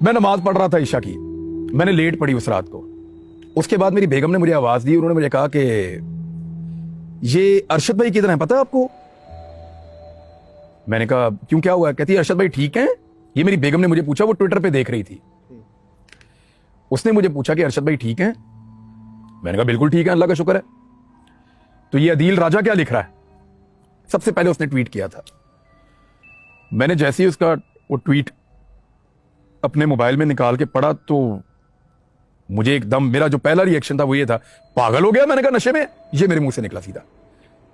मैं नमाज पढ़ रहा था ईशा की, मैंने लेट पढ़ी उस रात को। उसके बाद मेरी बेगम ने मुझे आवाज दी, उन्होंने मुझे कहा कि ये अरशद भाई किधर हैं, पता है आपको? मैंने कहा क्यों, क्या हुआ? कहती है अरशद भाई ठीक हैं। ये मेरी बेगम ने मुझे पूछा, वो ट्विटर पे देख रही थी। उसने मुझे पूछा कि अरशद भाई ठीक हैं? मैंने कहा बिल्कुल ठीक है, अल्लाह का शुक्र है। तो ये अदील राजा क्या लिख रहा है? सबसे पहले उसने ट्वीट किया था। मैंने जैसे ही उसका वो ट्वीट अपने मोबाइल में निकाल के पढ़ा तो मुझे एकदम, मेरा जो पहला रिएक्शन था वो ये था, पागल हो गया। मैंने कहा नशे में? ये मेरे मुंह से निकला सीधा।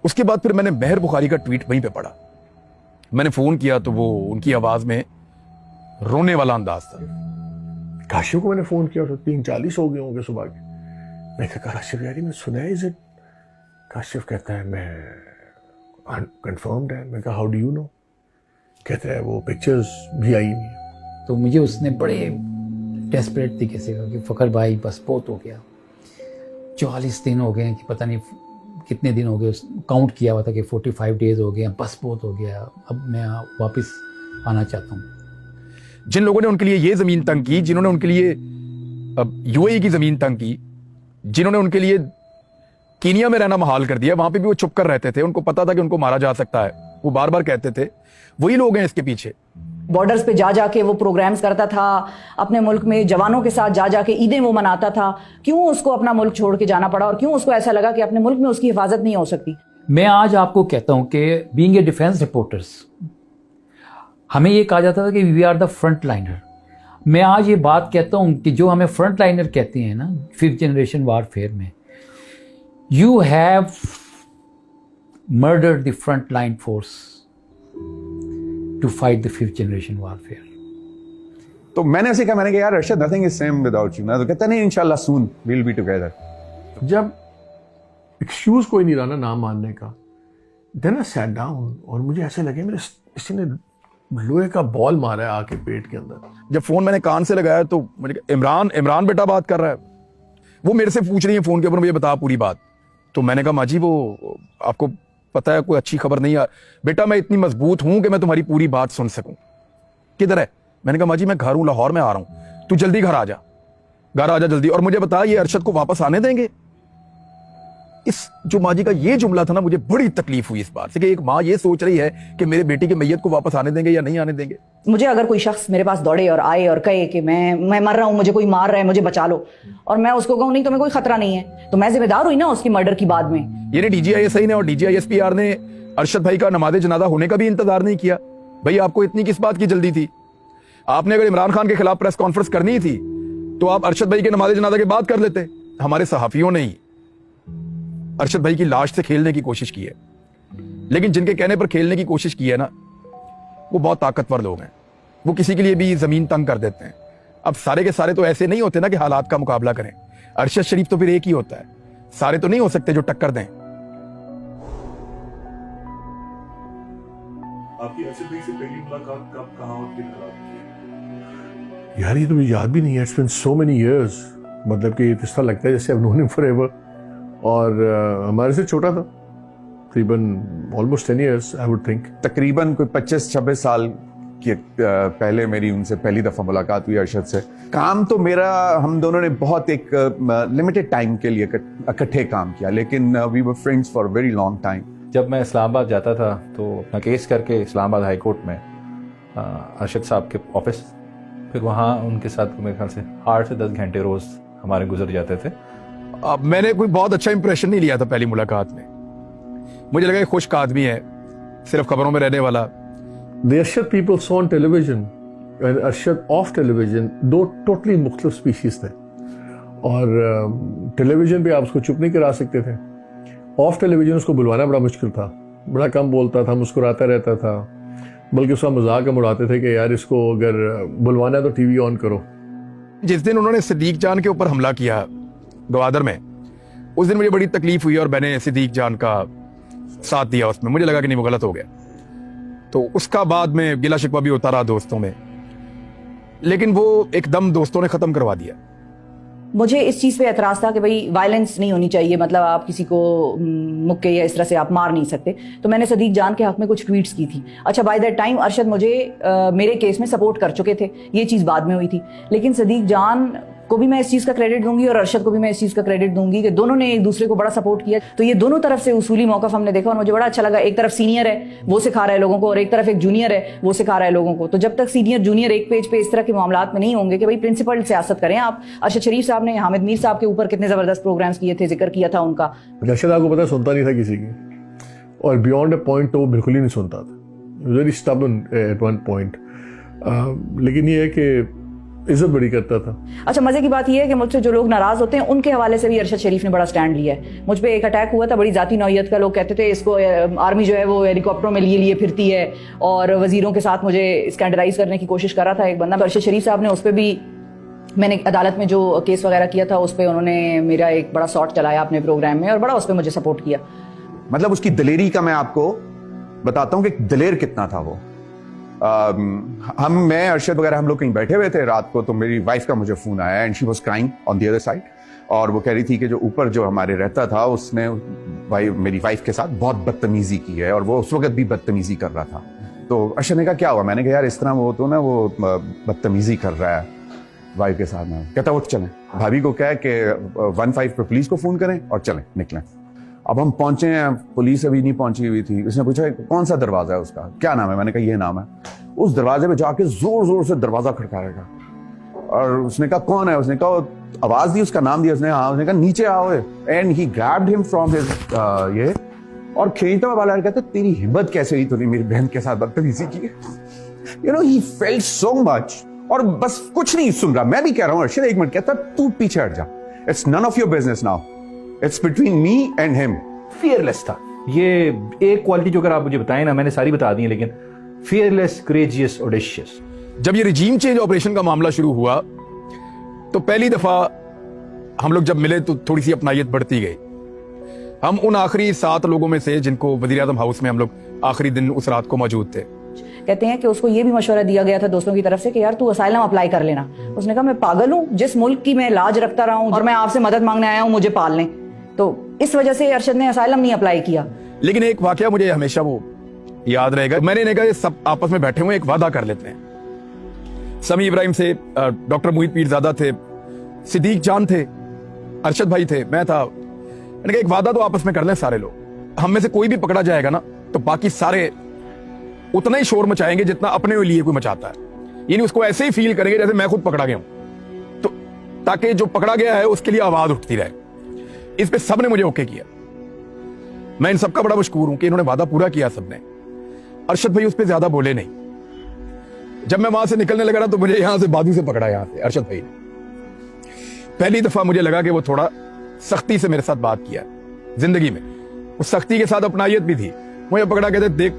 उसके बाद फिर मैंने मेहर बुखारी का ट्वीट वहीं पे पढ़ा। मैंने फोन किया तो वो उनकी आवाज में रोने वाला अंदाज था। काशिफ को मैंने फोन किया तो 3:40 हो गए होंगे सुबह के। मैं कहा काशिफ यार मैं सुना है, इज इट? काशिफ कहता है मैं अनकंफर्म्ड है। मैं कहा हाउ डू यू नो? कहता है वो पिक्चर्स भी आई नहीं है। तो मुझे उसने बड़े डेस्परेट तरीके से कहा कि फ़खर भाई बस बहुत हो गया, 44 दिन हो गए हैं कि पता नहीं कितने दिन हो गए, काउंट किया हुआ था कि 45 डेज हो गए हैं, बस बहुत हो गया, अब मैं वापस आना चाहता हूँ। जिन लोगों ने उनके लिए ये जमीन तंग की, जिन्होंने उनके लिए यूएई की जमीन तंग की, जिन्होंने उनके लिए कीनिया में रहना महाल कर दिया, वहां पे भी वो चुप कर रहते थे, उनको पता था कि उनको मारा जा सकता है, वो बार बार कहते थे, वही लोग हैं इसके पीछे। बॉर्डर्स पे जा जाके वो प्रोग्राम्स करता था, अपने मुल्क में जवानों के साथ जा जाके ईदें वो मनाता था। क्यों उसको अपना मुल्क छोड़ के जाना पड़ा और क्यों उसको ऐसा लगा कि अपने मुल्क में उसकी हिफाजत नहीं हो सकती? मैं आज आपको कहता हूं कि बीइंग ए डिफेंस रिपोर्टर्स, हमें ये कहा जाता था कि we are the front liner. मैं आज ये बात कहता हूं कि जो हमें फ्रंट लाइनर कहते हैं ना 5th जनरेशन वारफेयर में, you have murdered the front line force to fight the 5th generation warfare. तो मैंने ऐसे कहा, मैंने कहा यार Arshad nothing is same without you ना। तो कहता नहीं इंशाल्लाह soon we will be together. जब एक्सक्यूज कोई नहीं रहा ना नाम मानने का, देन आई सैट डाउन और मुझे ऐसे लगे मेरे किसी ने लोहे का बॉल मारा है आके पेट के अंदर। जब फोन मैंने कान से लगाया तो मैंने कहा इमरान बेटा बात कर रहा है। वो मेरे से पूछ रही है फोन के ऊपर, मुझे बता पूरी बात। तो मैंने कहा माँ जी वो आपको पता है कोई अच्छी खबर नहीं है बेटा, मैं इतनी मजबूत हूं कि मैं तुम्हारी पूरी बात सुन सकूं। किधर है? मैंने कहा माँ जी मैं घर हूं, लाहौर में आ रहा हूं, तू जल्दी घर आ जा जल्दी, और मुझे बता ये अरशद को वापस आने देंगे? इस जो माँ जी का ये जुमला था ना, मुझे बड़ी तकलीफ हुई इस बात से कि एक माँ ये सोच रही है कि मेरे बेटी की मैयत को वापस आने देंगे या नहीं आने देंगे। मुझे अगर कोई शख्स मेरे पास दौड़े और आए और कहे कि मैं मर रहा हूं, मुझे कोई मार रहा है, मुझे बचा लो, और मैं उसको कहूं नहीं तुम्हें कोई खतरा नहीं है, तो मैं जिम्मेदार हुई ना उसकी मर्डर की बाद में। ये DGISI ने और DGISPR ने अरशद भाई का नमाज़े जनाजा होने का भी इंतजार नहीं किया। भाई आपको इतनी किस बात की जल्दी थी? आपने अगर इमरान खान के खिलाफ प्रेस कॉन्फ्रेंस करनी थी तो आप अरशद भाई के नमाज़े जनाजा के बाद कर लेते। हमारे सहाफियों ने ही अरशद भाई की लाश से खेलने की कोशिश की है, लेकिन जिनके कहने पर खेलने की कोशिश की है ना, वो बहुत ताकतवर लोग हैं, वो किसी के लिए भी जमीन तंग कर देते हैं। अब सारे के सारे तो ऐसे नहीं होते ना कि हालात का मुकाबला करें। अरशद शरीफ तो फिर एक ही होता है, सारे तो नहीं हो सकते जो टक्कर दें। आपकी अरशद भाई से पहली मुलाकात कब, कहाँ और किन हालात में? यार ये तो मुझे याद भी नहीं है। It's been so many years, मतलब कि इस तरह लगता है जैसे I've known him forever। और हमारे से छोटा था तकरीबन almost 10 years I would think. तकरीबन कोई 25-26 साल के पहले मेरी उनसे पहली दफा मुलाकात हुई अरशद से। काम तो मेरा, हम दोनों ने बहुत एक लिमिटेड टाइम के लिए इकट्ठे काम किया, लेकिन we were friends for very long time. जब मैं इस्लामाबाद जाता था तो अपना केस करके इस्लामाबाद हाई कोर्ट में अरशद साहब के ऑफिस, फिर वहाँ उनके साथ मेरे ख्याल से 8 से 10 घंटे रोज हमारे गुजर जाते थे। अब मैंने कोई बहुत अच्छा इंप्रेशन नहीं लिया था पहली मुलाकात में। मुझे लगा खुश्क आदमी है, सिर्फ खबरों में रहने वाला। The Arshad people saw on television and Arshad off television दो टोटली मुख्तलिफ स्पीशीज थे। और टेलीविजन पे आप उसको चुप नहीं करा सकते थे, ऑफ टेलीविजन उसको बुलवाना बड़ा मुश्किल था। बड़ा कम बोलता था, मुस्कुराता रहता था, बल्कि उसका मजाक हम उड़ाते थे कि यार इसको अगर बुलवाना है तो टीवी ऑन करो। जिस दिन उन्होंने सिद्दीक जान के ऊपर हमला किया गवादर में, उस दिन मुझे बड़ी तकलीफ हुई और मैंने सिद्दीक जान का साथ दिया उसमें। मुझे लगा कि नहीं वो गलत हो गया, तो उसका बाद में गिला शिकवा भी होता रहा दोस्तों में, लेकिन वो एकदम दोस्तों ने खत्म करवा दिया। मुझे इस चीज़ पे एतराज़ था कि भाई वायलेंस नहीं होनी चाहिए, मतलब आप किसी को मुक्के या इस तरह से आप मार नहीं सकते। तो मैंने सदीक जान के हक में कुछ ट्वीट्स की थी। अच्छा, बाय दैट टाइम अरशद मुझे मेरे केस में सपोर्ट कर चुके थे, ये चीज़ बाद में हुई थी। लेकिन सदीक जान को भी मैं इस चीज़ का क्रेडिट दूंगी और अरशद को भी मैं इस चीज़ का क्रेडिट दूंगी कि दोनों ने एक दूसरे को बड़ा सपोर्ट किया। तो ये दोनों तरफ से उसूली मौक़िफ़ हमने देखा और मुझे बड़ा अच्छा लगा। एक तरफ सीनियर है, वो सिखा रहा है लोगों को, और एक तरफ एक जूनियर है, वो सिखा रहा है लोगों को। तो जब तक सीनियर जूनियर एक पेज पे इस तरह के मामलात में नहीं होंगे कि भाई प्रिंसिपल सियासत करें आप। अरशद शरीफ साहब ने हामिद मीर साहब के ऊपर कितने ज़बरदस्त प्रोग्राम्स किए थे, जिक्र किया था उनका। अरशद आपको पता है सुनता नहीं था किसी की, और बियॉन्ड अ पॉइंट तो वो बिल्कुल ही नहीं सुनता था, very stubborn at one point. लेकिन ये है कि इज्जत बड़ी करता था। अच्छा, मजे की बात यह है कि मुझसे जो लोग नाराज होते हैं उनके हवाले से भी अरशद शरीफ ने बड़ा स्टैंड लिया है। मुझ पे एक अटैक हुआ था बड़ी जाती नौयत का, लोग कहते थे इसको आर्मी जो है वो हेलीकॉप्टरों में लिए लिए फिरती है और वजीरों के साथ मुझे स्कैंडलाइज करने की कोशिश कर रहा था एक बंदा। तो अरशद शरीफ साहब ने उस पर भी, मैंने अदालत में जो केस वगैरह किया था उस पर उन्होंने मेरा एक बड़ा शॉट चलाया अपने प्रोग्राम में और बड़ा उस पर मुझे सपोर्ट किया। मतलब उसकी दिलेरी का मैं आपको बताता हूँ कि दिलेर कितना था वो। मैं अरशद वगैरह हम लोग कहीं बैठे हुए थे रात को, तो मेरी वाइफ का मुझे फोन आया and she was crying on the other side, और वो कह रही थी कि जो ऊपर जो हमारे रहता था उसने मेरी वाइफ के साथ बहुत बदतमीजी की है, और वो उस वक्त भी बदतमीजी कर रहा था। तो अरशद ने कहा क्या हुआ? मैंने कहा यार इस तरह वो तो ना वो बदतमीजी कर रहा है वाइफ के साथ में। कहता उठ चलें, भाभी को कह के 15 पे पुलिस को फोन करें और चलें निकलें। अब हम पहुंचे हैं, पुलिस अभी नहीं पहुंची हुई थी। उसने पूछा कौन सा दरवाजा है उसका, क्या नाम है? मैंने कहा ये नाम है। उस दरवाजे पे जाके जोर जोर से दरवाजा खड़काएगा, और उसने कहा कौन है? उसने कहा आवाज दी, उसका नाम दिया उसने, हाँ। उसने कहा नीचे आओ, and he grabbed him from his ये, और खींचता हुआ बाला कहता तेरी हिम्मत कैसे हुई तूने मेरी बहन के साथ बदतमीजी की? You know, he felt so much. और बस कुछ नहीं सुन रहा, मैं भी कह रहा हूँ अर्शद एक मिनट, कहता तू पीछे हट जा, it's none of your business now, it's between me and him. Fearless था। ये एक क्वालिटी जो अगर आप मुझे बताएं ना, मैंने सारी बता दी है, लेकिन फियरलेस, करेजियस, ऑडेशियस। जब ये रिजीम चेंज ऑपरेशन का मामला शुरू हुआ तो पहली दफा हम लोग जब मिले तो थोड़ी सी अपनायत बढ़ती गई। हम उन आखिरी 7 लोगों में से जिनको वज़ीर आज़म हाउस में हम लोग आखिरी दिन उस रात को मौजूद थे। कहते हैं कि उसको ये भी मशवरा दिया गया था दोस्तों की तरफ से कि यार तू असाइलम अप्लाई कर लेना। उसने कहा मैं पागल हूँ, जिस मुल्क की मैं लाज रखता रहा हूँ और मैं आपसे मदद मांगने आया हूँ, मुझे पाल लें। तो इस वजह से अरशद ने असाइलम नहीं अप्लाई किया। लेकिन एक वाकया मुझे हमेशा वो याद रहेगा। मैंने कहा ये सब आपस में बैठे हुए एक वादा कर लेते हैं। समी इब्राहिम से, डॉक्टर मुहित पीरजादा थे, सिद्दीक जान थे, अरशद भाई थे, मैं था। मैंने कहा एक वादा तो आपस में कर लें सारे लोग, हम में से कोई भी पकड़ा जाएगा ना तो बाकी सारे उतना ही शोर मचाएंगे जितना अपने लिए कोई मचाता है, यानी उसको ऐसे ही फील करेंगे जैसे मैं खुद पकड़ा गया हूं, तो ताकि जो पकड़ा गया है उसके लिए आवाज उठती रहे। इस पे सबने मुझे ओके किया। मैं इन सबका बड़ा मशकूर हूं कि इन्होंने वादा पूरा किया सबने। अरशद भाई उस पर ज्यादा बोले नहीं। जब मैं वहां से निकलने लगा ना तो मुझे यहां से बाजू से पकड़ा, यहां से अरशद भाई ने। पहली दफा मुझे लगा कि वो थोड़ा सख्ती से मेरे साथ बात किया जिंदगी में। उस सख्ती के साथ अपनायत भी थी। मुझे पकड़ा, कहते देख